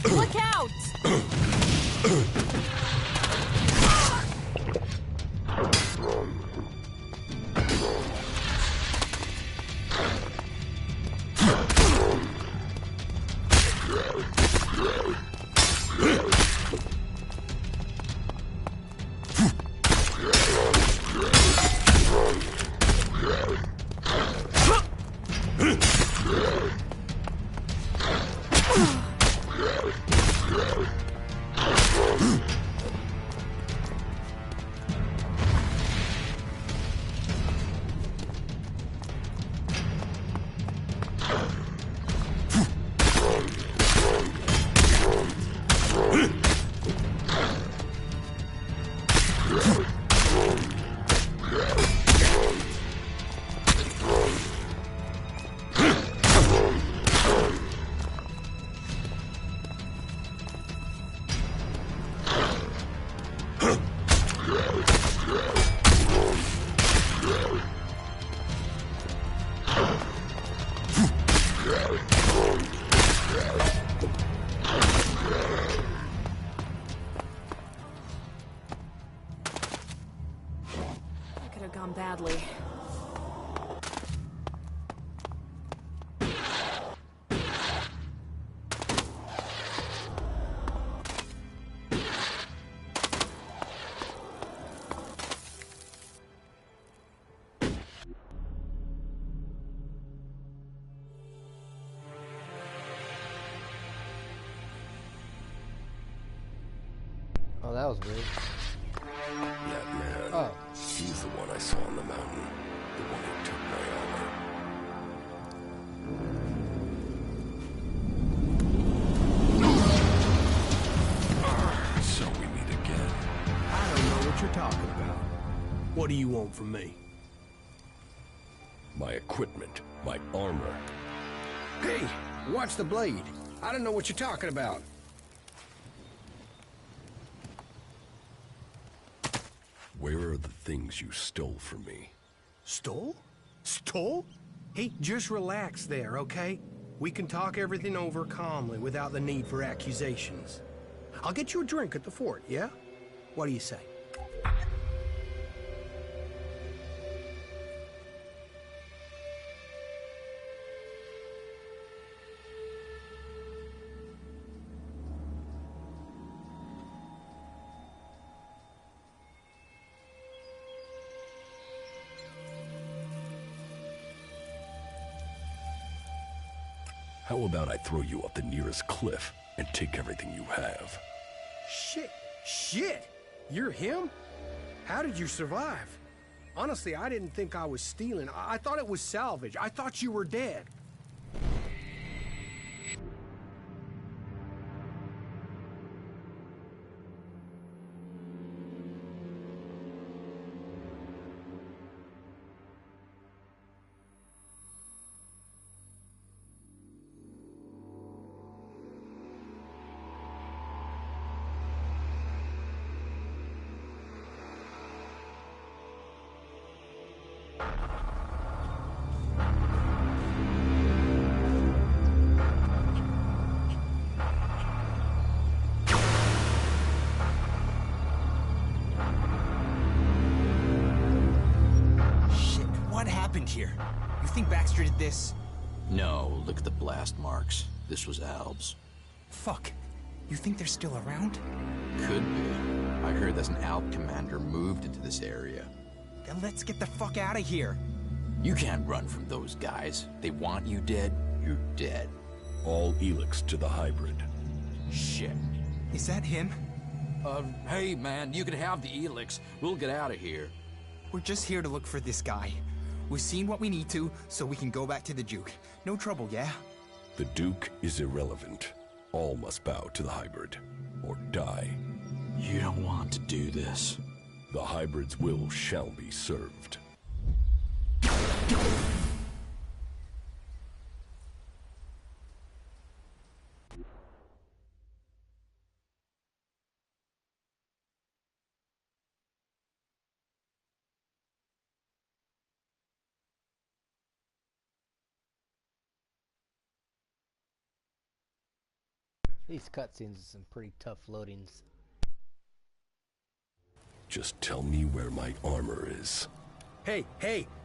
Look out! Badly. Oh, that was weird. That man. Oh. He's the one I saw on the mountain. The one who took my armor. So we meet again. I don't know what you're talking about. What do you want from me? My equipment, my armor. Hey, watch the blade. I don't know what you're talking about. Where are the things you stole from me? Stole? Stole? Hey, just relax there, okay? We can talk everything over calmly without the need for accusations. I'll get you a drink at the fort, yeah? What do you say? How about I throw you off the nearest cliff and take everything you have? Shit! You're him? How did you survive? Honestly, I didn't think I was stealing. I thought it was salvage. I thought you were dead. Here. You think Baxter did this? No, look at the blast marks. This was Alb's. Fuck. You think they're still around? Could be. I heard that an Alb commander moved into this area. Then let's get the fuck out of here. You can't run from those guys. They want you dead, you're dead. All Elex to the hybrid. Shit. Is that him? Hey man, you can have the Elex. We'll get out of here. We're just here to look for this guy. We've seen what we need to, so we can go back to the Duke. No trouble, yeah? The Duke is irrelevant. All must bow to the hybrid, or die. You don't want to do this. The hybrid's will shall be served. These cutscenes are some pretty tough loadings. Just tell me where my armor is. Hey,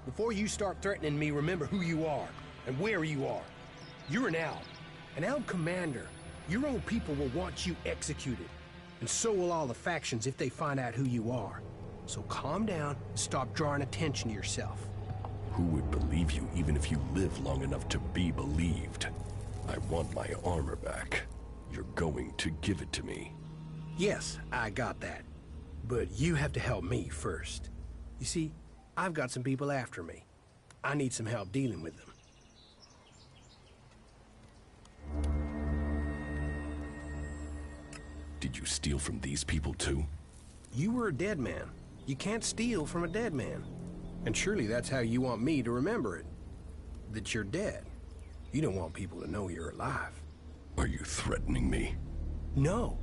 before you start threatening me, remember who you are and where you are. You're an Alb. An Alb commander. Your own people will want you executed. And so will all the factions if they find out who you are. So calm down and stop drawing attention to yourself. Who would believe you even if you live long enough to be believed? I want my armor back. You're going to give it to me. Yes, I got that. But you have to help me first. You see, I've got some people after me. I need some help dealing with them. Did you steal from these people too? You were a dead man. You can't steal from a dead man. And surely that's how you want me to remember it. That you're dead. You don't want people to know you're alive. Are you threatening me? No.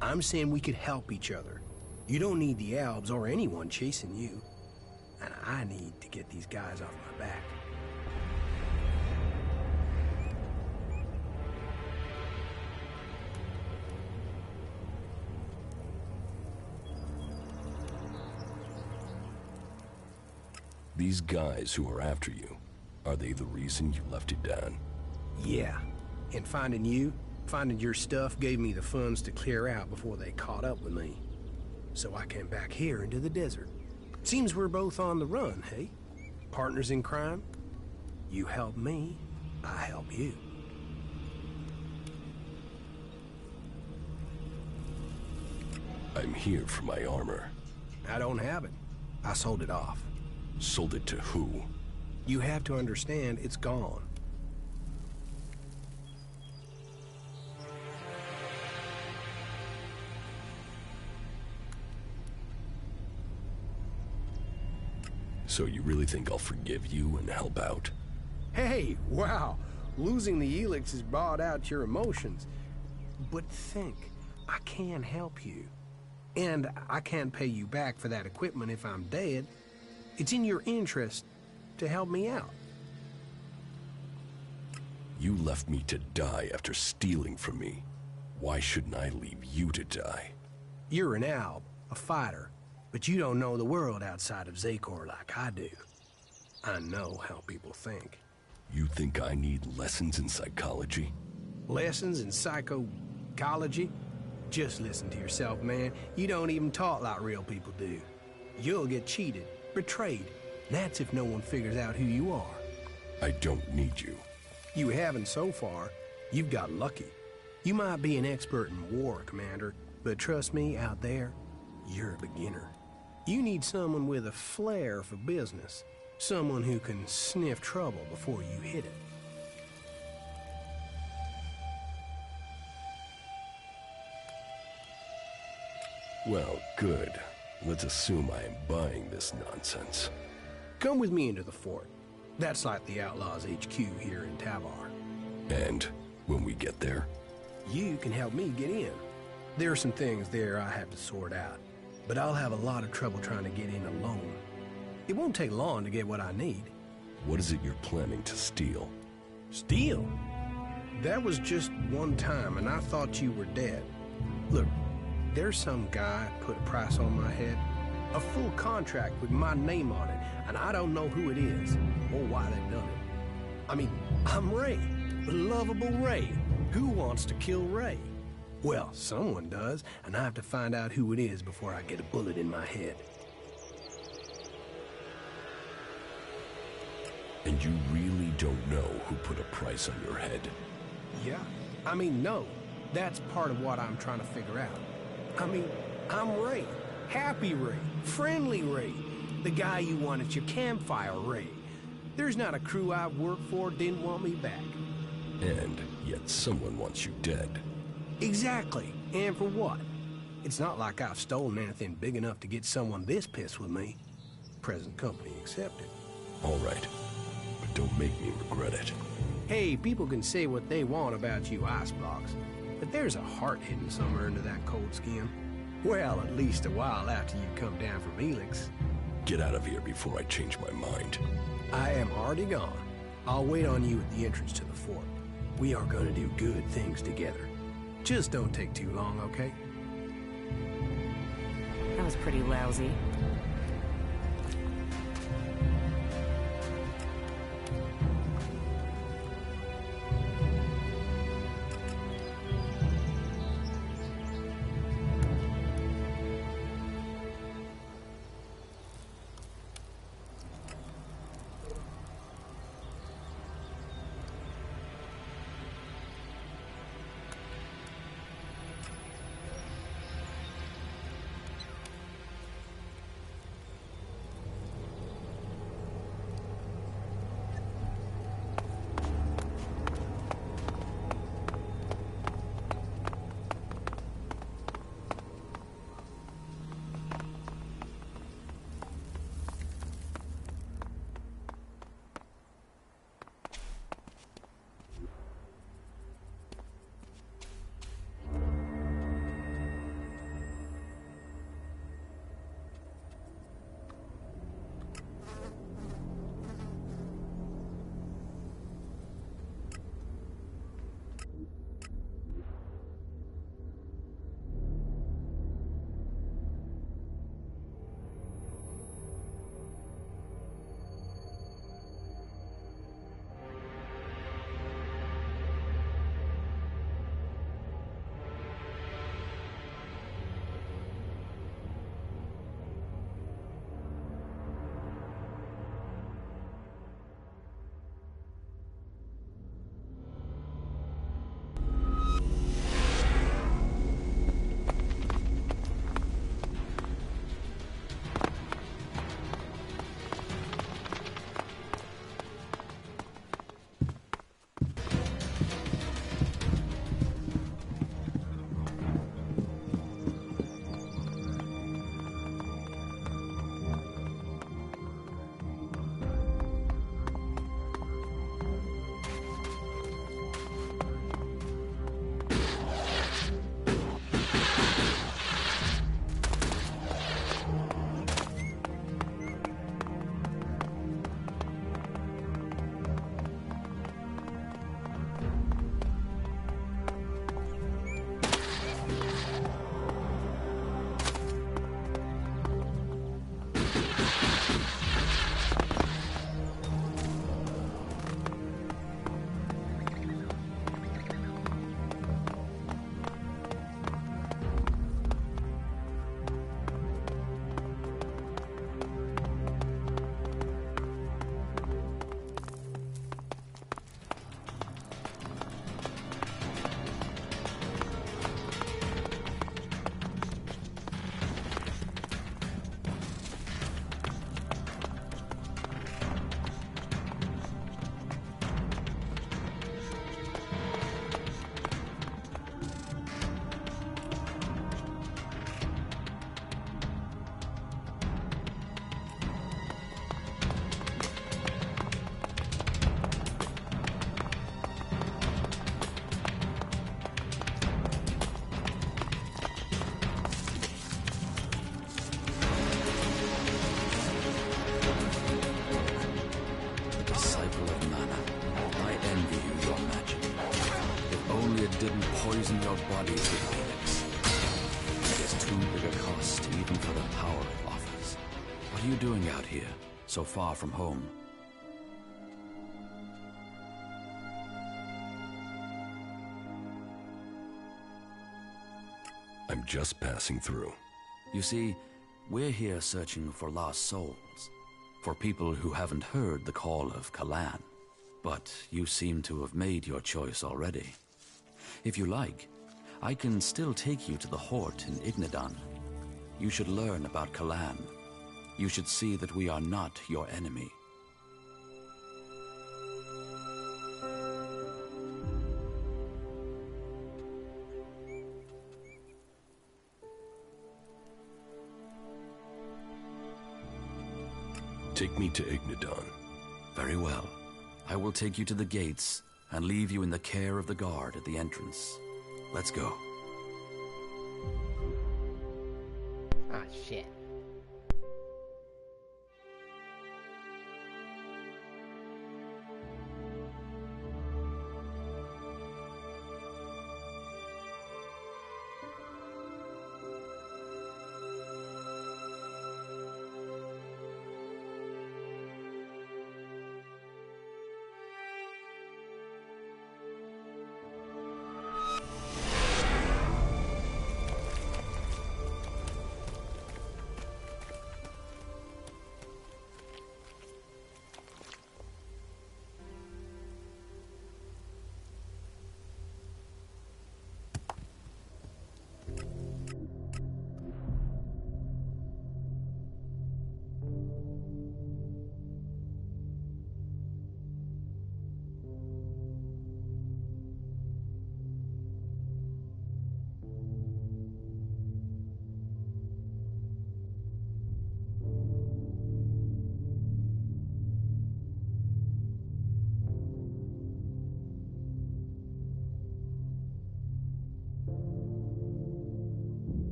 I'm saying we could help each other. You don't need the Albs or anyone chasing you. And I need to get these guys off my back. These guys who are after you, are they the reason you left it down? Yeah. And finding you, finding your stuff gave me the funds to clear out before they caught up with me. So I came back here into the desert. Seems we're both on the run, hey? Partners in crime? You help me, I help you. I'm here for my armor. I don't have it. I sold it off. Sold it to who? You have to understand it's gone. So you really think I'll forgive you and help out? Hey, wow. Losing the Elex has brought out your emotions. But think, I can help you. And I can't pay you back for that equipment if I'm dead. It's in your interest to help me out. You left me to die after stealing from me. Why shouldn't I leave you to die? You're an Alb, a fighter, but you don't know the world outside of Zakor like I do. I know how people think. You think I need lessons in psychology? Lessons in psychology? Just listen to yourself, man. You don't even talk like real people do. You'll get cheated, betrayed. That's if no one figures out who you are. I don't need you. You haven't so far. You've got lucky. You might be an expert in war, Commander, but trust me, out there, you're a beginner. You need someone with a flair for business. Someone who can sniff trouble before you hit it. Well, good. Let's assume I am buying this nonsense. Come with me into the fort. That's like the Outlaws HQ here in Tavar. And when we get there? You can help me get in. There are some things there I have to sort out, but I'll have a lot of trouble trying to get in alone. It won't take long to get what I need. What is it you're planning to steal? Steal? That was just one time, and I thought you were dead. Look, there's some guy put a price on my head. A full contract with my name on it, and I don't know who it is, or why they've done it. I mean, I'm Ray, the lovable Ray. Who wants to kill Ray? Well, someone does, and I have to find out who it is before I get a bullet in my head. You really don't know who put a price on your head? Yeah. I mean, no. That's part of what I'm trying to figure out. I mean, I'm Ray. Happy Ray. Friendly Ray. The guy you want at your campfire, Ray. There's not a crew I've worked for didn't want me back. And yet someone wants you dead. Exactly. And for what? It's not like I've stolen anything big enough to get someone this pissed with me. Present company accepted. All right. But don't make me regret it. Hey, people can say what they want about you, Icebox. But there's a heart hidden somewhere under that cold skin. Well, at least a while after you come down from Elex. Get out of here before I change my mind. I am already gone. I'll wait on you at the entrance to the fort. We are gonna do good things together. Just don't take too long, okay? That was pretty lousy. poison your bodies with Elex. It is too big a cost, even for the power it offers. What are you doing out here, so far from home? I'm just passing through. You see, we're here searching for lost souls. for people who haven't heard the call of Kalan. But you seem to have made your choice already. If you like, I can still take you to the Hort in Ignidan. You should learn about Kalan. You should see that we are not your enemy. Take me to Ignidan. Very well. I will take you to the gates and leave you in the care of the guard at the entrance. Let's go. Ah, shit.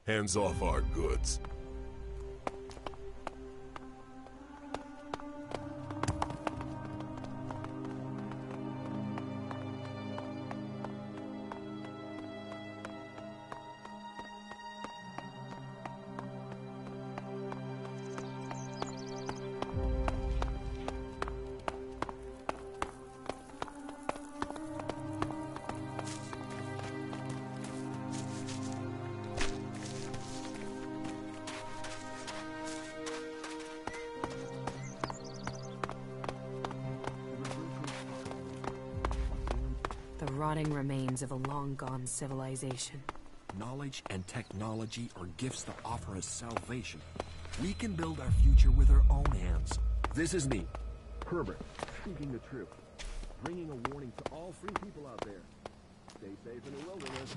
Hands off our goods. The rotting remains of a long-gone civilization. Knowledge and technology are gifts that offer us salvation. We can build our future with our own hands. This is me, Herbert, speaking the truth. Bringing a warning to all free people out there. Stay safe in the wilderness.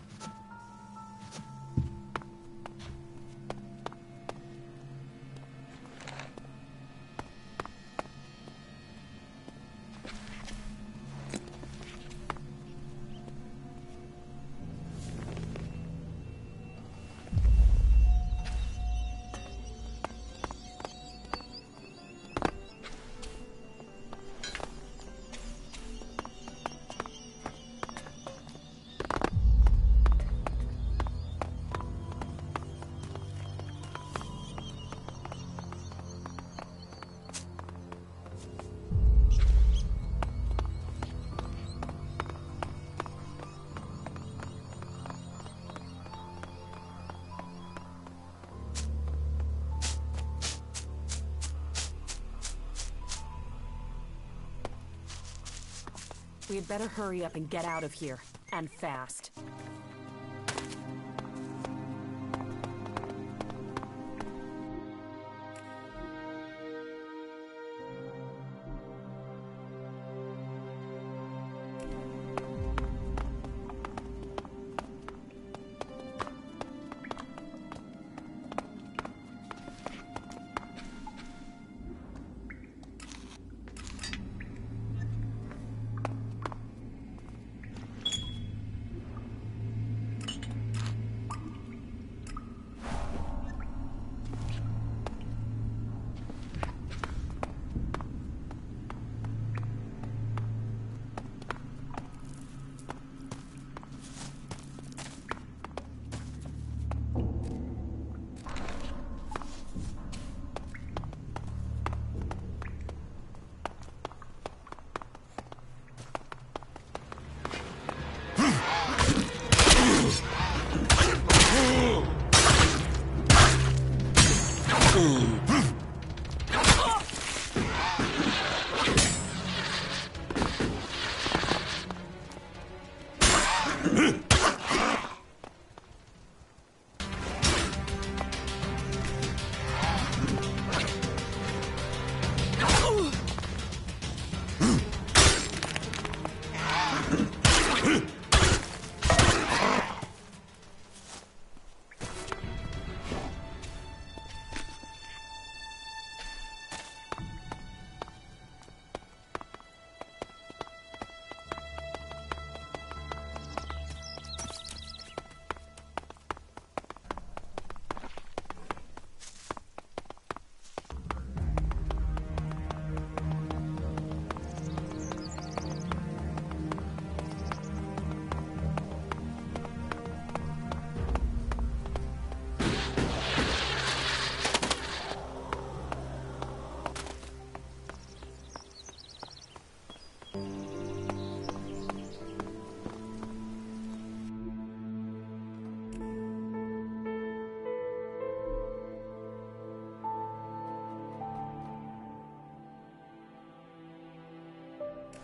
We had better hurry up and get out of here. And fast.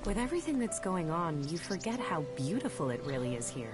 With everything that's going on, you forget how beautiful it really is here.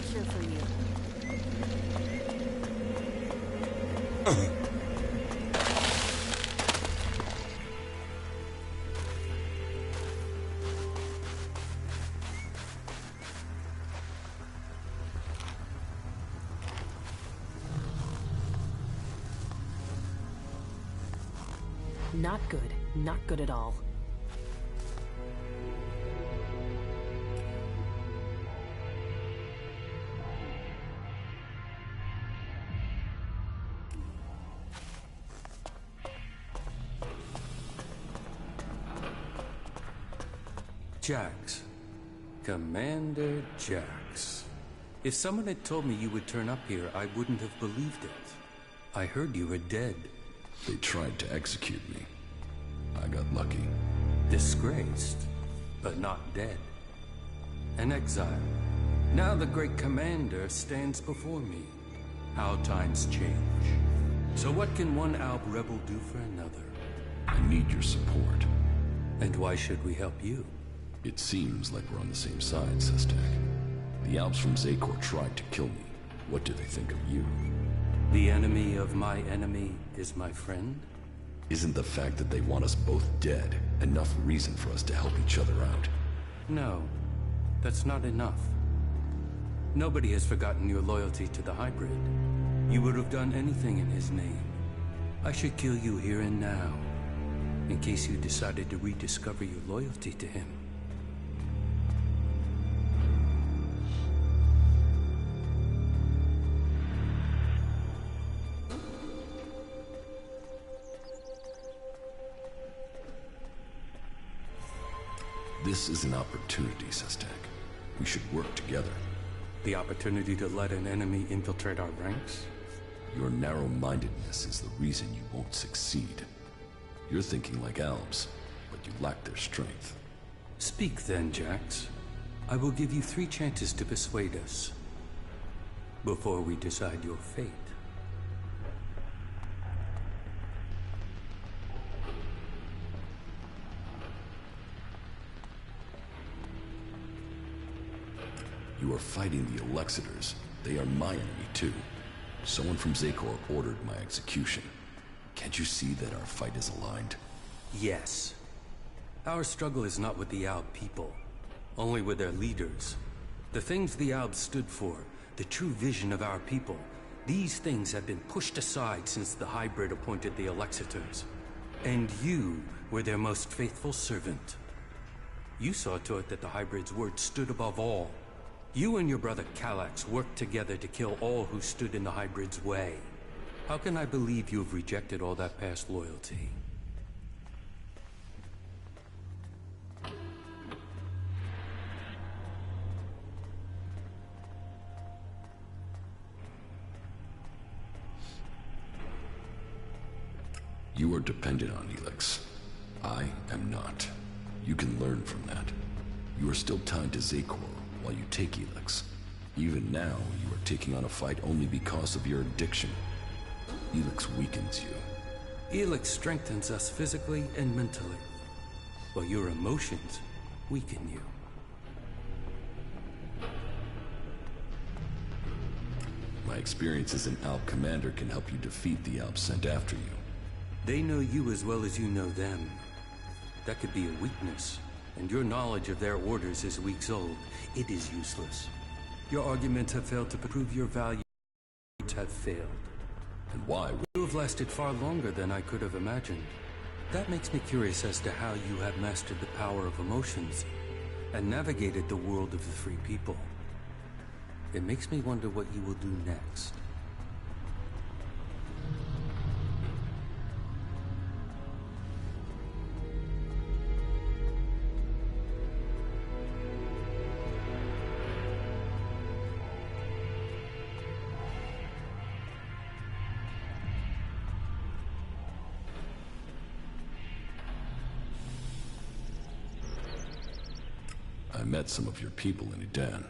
cure for you. Not good. Not good at all. Jax. Commander Jax. If someone had told me you would turn up here, I wouldn't have believed it. I heard you were dead. They tried to execute me. I got lucky. Disgraced, but not dead. An exile. Now the great commander stands before me. How times change. So what can one Alb rebel do for another? I need your support. And why should we help you? It seems like we're on the same side, Sestak. The Alps from Zakor tried to kill me. What do they think of you? The enemy of my enemy is my friend? Isn't the fact that they want us both dead enough reason for us to help each other out? No, that's not enough. Nobody has forgotten your loyalty to the hybrid. You would have done anything in his name. I should kill you here and now, in case you decided to rediscover your loyalty to him. This is an opportunity, Sestak. We should work together. The opportunity to let an enemy infiltrate our ranks? Your narrow-mindedness is the reason you won't succeed. You're thinking like Alps, but you lack their strength. Speak then, Jax. I will give you 3 chances to persuade us, before we decide your fate. You are fighting the Elexitors. They are my enemy, too. Someone from Zakor ordered my execution. Can't you see that our fight is aligned? Yes. Our struggle is not with the Alb people, only with their leaders. The things the Albs stood for, the true vision of our people, these things have been pushed aside since the hybrid appointed the Elexitors. And you were their most faithful servant. You saw to it that the hybrid's word stood above all. You and your brother Kallax worked together to kill all who stood in the hybrid's way. How can I believe you have rejected all that past loyalty? You are dependent on Elex. I am not. You can learn from that. You are still tied to Zakor while you take Elex. Even now, you are taking on a fight only because of your addiction. Elex weakens you. Elex strengthens us physically and mentally, while your emotions weaken you. My experience as an Alp commander can help you defeat the Alps sent after you. They know you as well as you know them. That could be a weakness, and your knowledge of their orders is weeks old. It is useless. Your arguments have failed to prove your values have failed. And why? You have lasted far longer than I could have imagined. That makes me curious as to how you have mastered the power of emotions and navigated the world of the free people. It makes me wonder what you will do next. I met some of your people in Edan.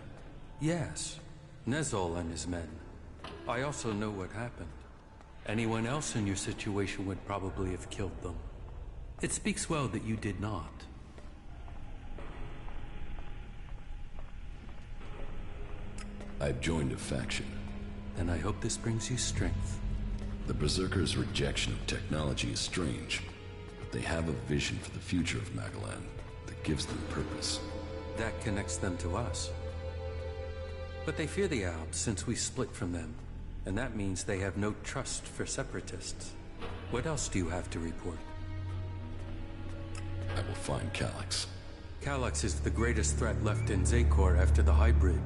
Yes, Nezol and his men. I also know what happened. Anyone else in your situation would probably have killed them. It speaks well that you did not. I've joined a faction. Then I hope this brings you strength. The Berserkers' rejection of technology is strange, but they have a vision for the future of Magalan that gives them purpose. That connects them to us. But they fear the Albs since we split from them, and that means they have no trust for separatists. What else do you have to report? I will find Calyx. Calyx is the greatest threat left in Zakor after the hybrid.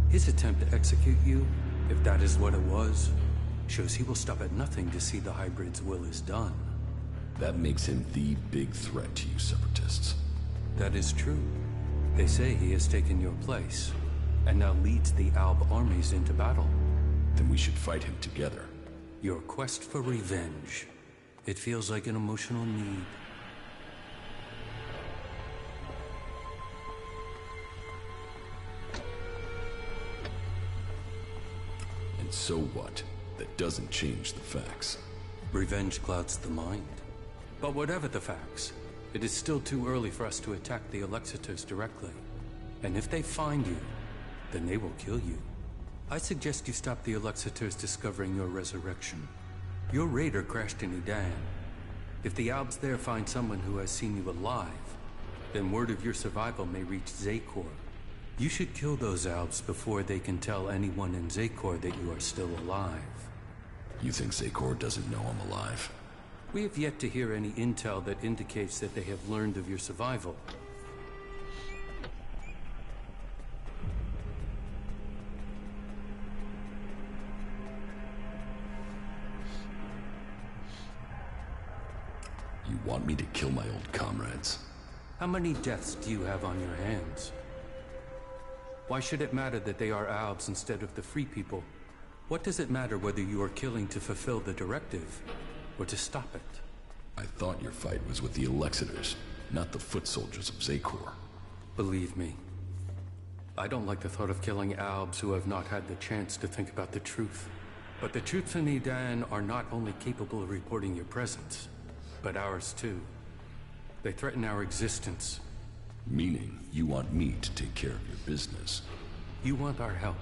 His attempt to execute you, if that is what it was, shows he will stop at nothing to see the hybrid's will is done. That makes him the big threat to you separatists. That is true. They say he has taken your place, and now leads the Alb armies into battle. Then we should fight him together. Your quest for revenge. It feels like an emotional need. And so what? That doesn't change the facts. Revenge clouds the mind. But whatever the facts, it is still too early for us to attack the Alexiters directly. And if they find you, then they will kill you. I suggest you stop the Alexiters discovering your resurrection. Your raider crashed in Edan. If the Albs there find someone who has seen you alive, then word of your survival may reach Zakor. You should kill those Albs before they can tell anyone in Zakor that you are still alive. You think Zakor doesn't know I'm alive? We have yet to hear any intel that indicates that they have learned of your survival. You want me to kill my old comrades? How many deaths do you have on your hands? Why should it matter that they are Albs instead of the Free People? What does it matter whether you are killing to fulfill the directive, or to stop it? I thought your fight was with the Alexiters, not the foot soldiers of Zakor. Believe me, I don't like the thought of killing Albs who have not had the chance to think about the truth. But the troops in Edan are not only capable of reporting your presence, but ours too. They threaten our existence. Meaning, you want me to take care of your business. You want our help.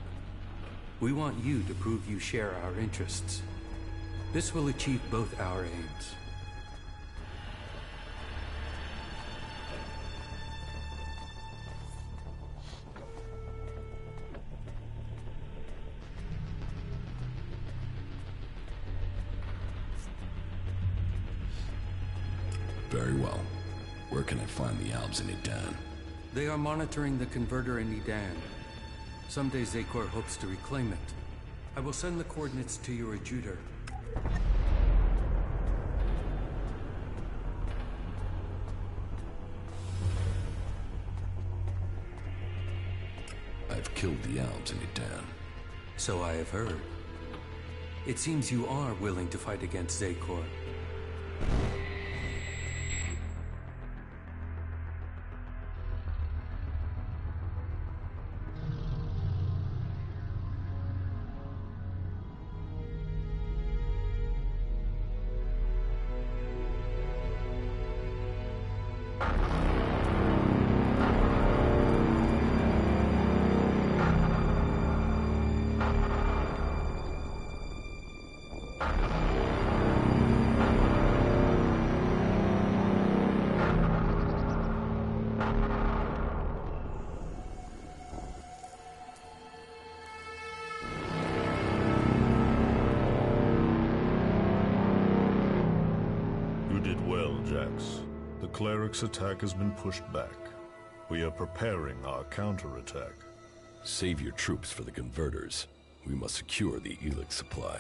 We want you to prove you share our interests. This will achieve both our aims. Very well. Where can I find the Albs in Edan? They are monitoring the converter in Edan. Someday Zakor hopes to reclaim it. I will send the coordinates to your adjutor. I've killed the Albs in Edan. So I have heard. It seems you are willing to fight against Zakor. The cleric's attack has been pushed back. We are preparing our counterattack. Save your troops for the converters. We must secure the Elex supply.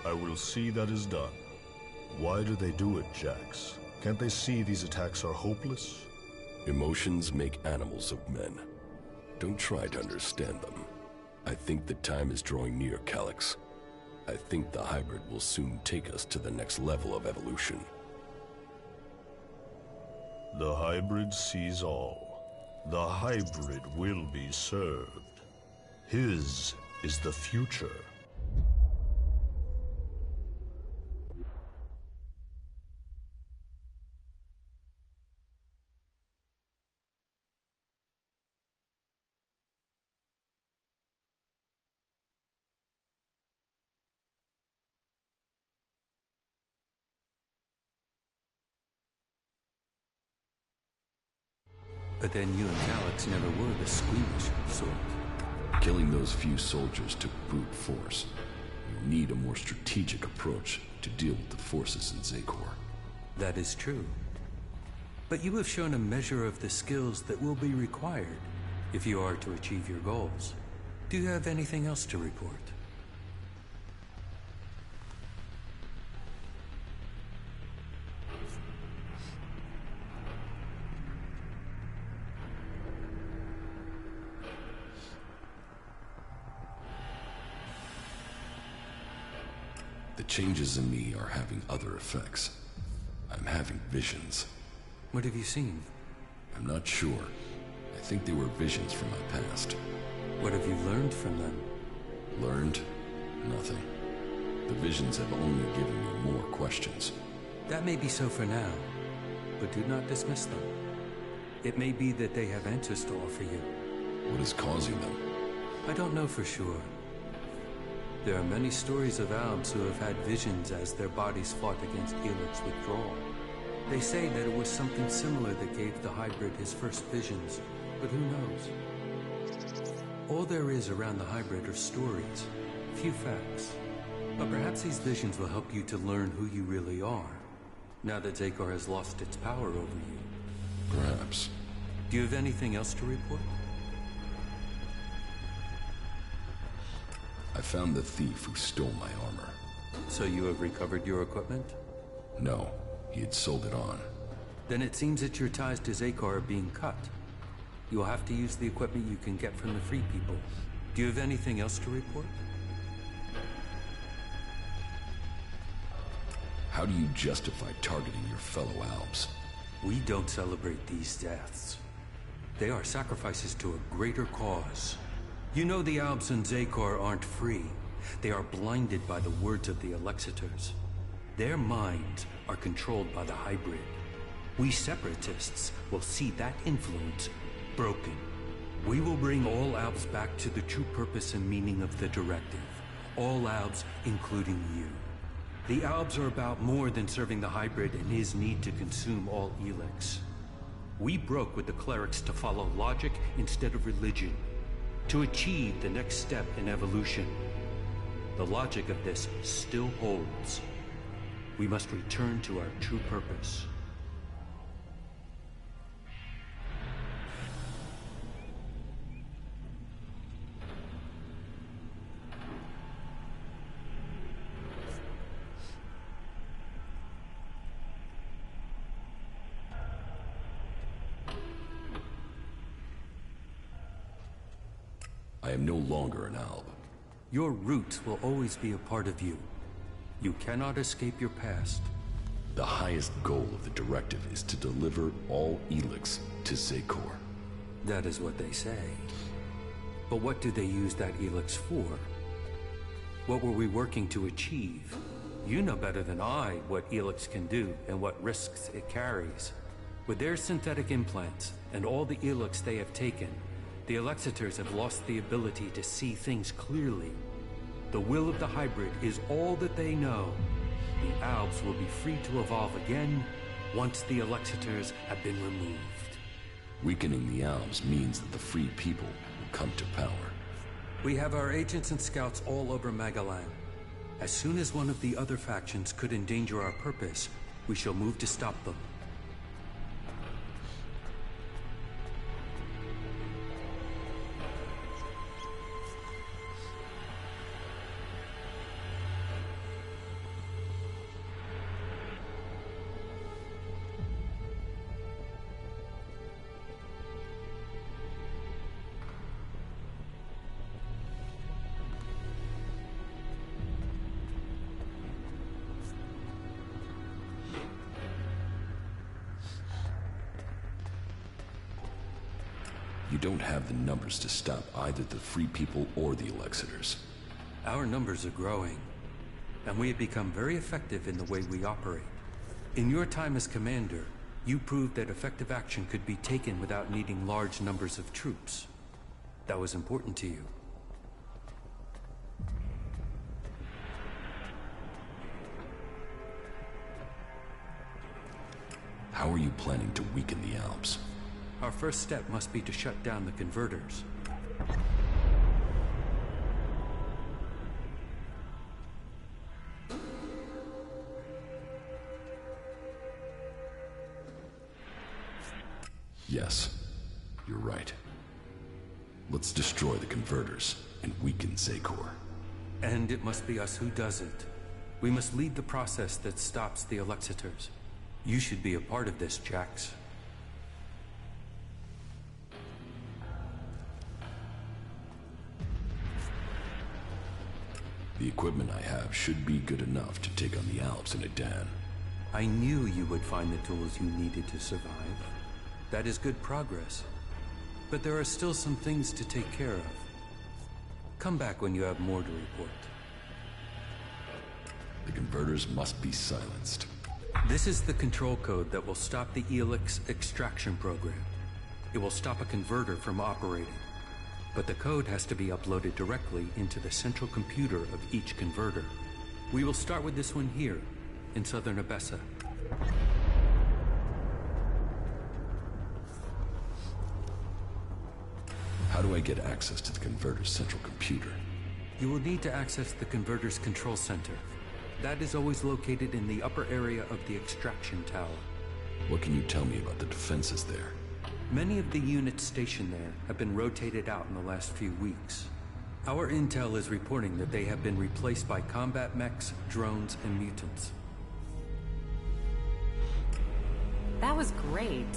I will see that is done. Why do they do it, Jax? Can't they see these attacks are hopeless? Emotions make animals of men. Don't try to understand them. I think the time is drawing near, Calyx. I think the hybrid will soon take us to the next level of evolution. The hybrid sees all. The hybrid will be served. His is the future. But then you and Alex never were the squeamish sort. Killing those few soldiers took brute force. You need a more strategic approach to deal with the forces in Zakor. That is true. But you have shown a measure of the skills that will be required if you are to achieve your goals. Do you have anything else to report? The changes in me are having other effects. I'm having visions. What have you seen? I'm not sure. I think they were visions from my past. What have you learned from them? Learned? Nothing. The visions have only given me more questions. That may be so for now, but do not dismiss them. It may be that they have answers to offer you. What is causing them? I don't know for sure. There are many stories of Albs who have had visions as their bodies fought against Elex withdrawal. They say that it was something similar that gave the hybrid his first visions, but who knows? All there is around the hybrid are stories, few facts. But perhaps these visions will help you to learn who you really are, now that Zakor has lost its power over you. Perhaps. Do you have anything else to report? I found the thief who stole my armor. So you have recovered your equipment? No, he had sold it on. Then it seems that your ties to Zakor are being cut. You will have to use the equipment you can get from the Free People. Do you have anything else to report? How do you justify targeting your fellow Albs? We don't celebrate these deaths. They are sacrifices to a greater cause. You know the Albs and Zakor aren't free. They are blinded by the words of the Alexiters. Their minds are controlled by the hybrid. We separatists will see that influence broken. We will bring all Albs back to the true purpose and meaning of the directive. All Albs, including you. The Albs are about more than serving the hybrid and his need to consume all Elex. We broke with the clerics to follow logic instead of religion, to achieve the next step in evolution. The logic of this still holds. We must return to our true purpose. I am no longer an Alb. Your roots will always be a part of you. You cannot escape your past. The highest goal of the directive is to deliver all Elex to Zakor. That is what they say. But what do they use that Elex for? What were we working to achieve? You know better than I what Elex can do and what risks it carries. With their synthetic implants and all the Elex they have taken, the Alexiters have lost the ability to see things clearly. The will of the hybrid is all that they know. The Albs will be free to evolve again once the Alexiters have been removed. Weakening the Albs means that the free people will come to power. We have our agents and scouts all over Magalan. As soon as one of the other factions could endanger our purpose, we shall move to stop them. You don't have the numbers to stop either the Free People or the Alexiters. Our numbers are growing, and we have become very effective in the way we operate. In your time as commander, you proved that effective action could be taken without needing large numbers of troops. That was important to you. How are you planning to weaken the Albs? Our first step must be to shut down the converters. Yes, you're right. Let's destroy the converters and weaken Zakor. And it must be us who does it. We must lead the process that stops the Alexiters. You should be a part of this, Jax. The equipment I have should be good enough to take on the Alps in Adan. I knew you would find the tools you needed to survive. That is good progress. But there are still some things to take care of. Come back when you have more to report. The converters must be silenced. This is the control code that will stop the Elex extraction program. It will stop a converter from operating. But the code has to be uploaded directly into the central computer of each converter. We will start with this one here, in southern Abessa. How do I get access to the converter's central computer? You will need to access the converter's control center. That is always located in the upper area of the extraction tower. What can you tell me about the defenses there? Many of the units stationed there have been rotated out in the last few weeks. Our intel is reporting that they have been replaced by combat mechs, drones, and mutants. That was great.